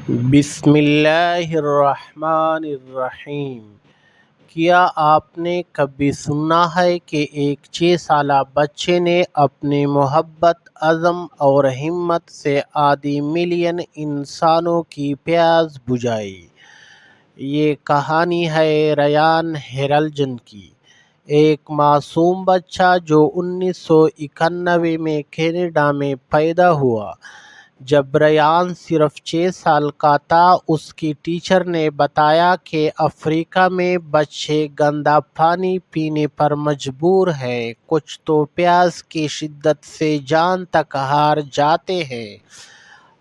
بسم اللہ الرحمن الرحیم۔ کیا آپ نے کبھی سنا ہے کہ ایک 6 سالہ بچے نے اپنی محبت، عزم اور ہمت سے آدھی ملین انسانوں کی پیاس بجھائی؟ یہ کہانی ہے ریان ہیرلجن کی، ایک معصوم بچہ جو 1991 میں کینیڈا میں پیدا ہوا۔ جب ریان صرف 6 سال کا تھا، اس کی ٹیچر نے بتایا کہ افریقہ میں بچے گندا پانی پینے پر مجبور ہیں، کچھ تو پیاس کی شدت سے جان تک ہار جاتے ہیں۔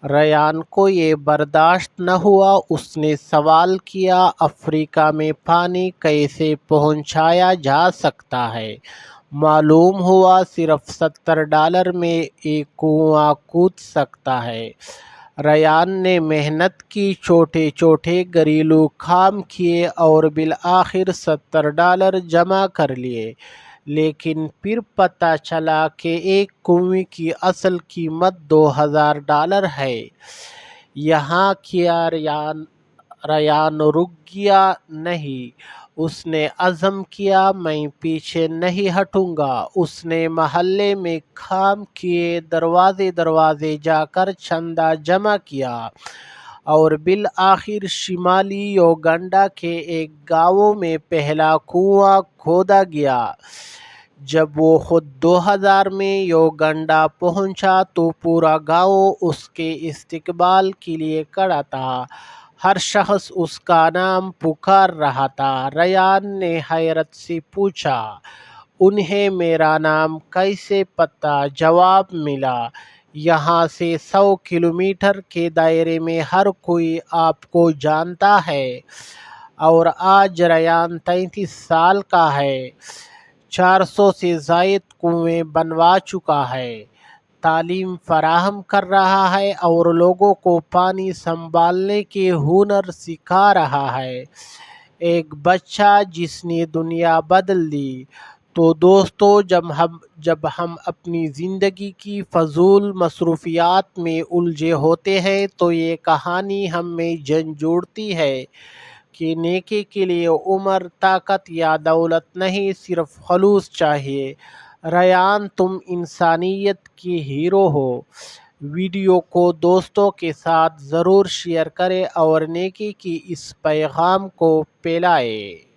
ریان کو یہ برداشت نہ ہوا۔ اس نے سوال کیا، افریقہ میں پانی کیسے پہنچایا جا سکتا ہے؟ معلوم ہوا صرف $70 میں ایک کنواں کھود سکتا ہے۔ ریان نے محنت کی، چھوٹے چھوٹے گھریلو کام کیے اور بالآخر $70 جمع کر لیے، لیکن پھر پتہ چلا کہ ایک کنویں کی اصل قیمت $2000 ہے۔ یہاں کیا ریان رک گیا؟ نہیں، اس نے عزم کیا، میں پیچھے نہیں ہٹوں گا۔ اس نے محلے میں کام کیے، دروازے دروازے جا کر چندہ جمع کیا اور بالآخر شمالی یوگنڈا کے ایک گاؤں میں پہلا کنواں کھودا گیا۔ جب وہ خود 2000 میں یوگنڈا پہنچا تو پورا گاؤں اس کے استقبال کے لیے کھڑا تھا۔ ہر شخص اس کا نام پکار رہا تھا۔ ریان نے حیرت سے پوچھا، انہیں میرا نام کیسے پتہ؟ جواب ملا، یہاں سے 100 کلومیٹر کے دائرے میں ہر کوئی آپ کو جانتا ہے۔ اور آج ریان 33 سال کا ہے، 400 سے زائد کنویں بنوا چکا ہے، تعلیم فراہم کر رہا ہے اور لوگوں کو پانی سنبھالنے کے ہنر سکھا رہا ہے۔ ایک بچہ جس نے دنیا بدل دی۔ تو دوستو، جب ہم اپنی زندگی کی فضول مصروفیات میں الجھے ہوتے ہیں تو یہ کہانی ہمیں جھنجھوڑتی ہے کہ نیکی کے لیے عمر، طاقت یا دولت نہیں، صرف خلوص چاہیے۔ ریان، تم انسانیت کے ہیرو ہو۔ ویڈیو کو دوستوں کے ساتھ ضرور شیئر کریں اور نیکی کی اس پیغام کو پھیلائیں۔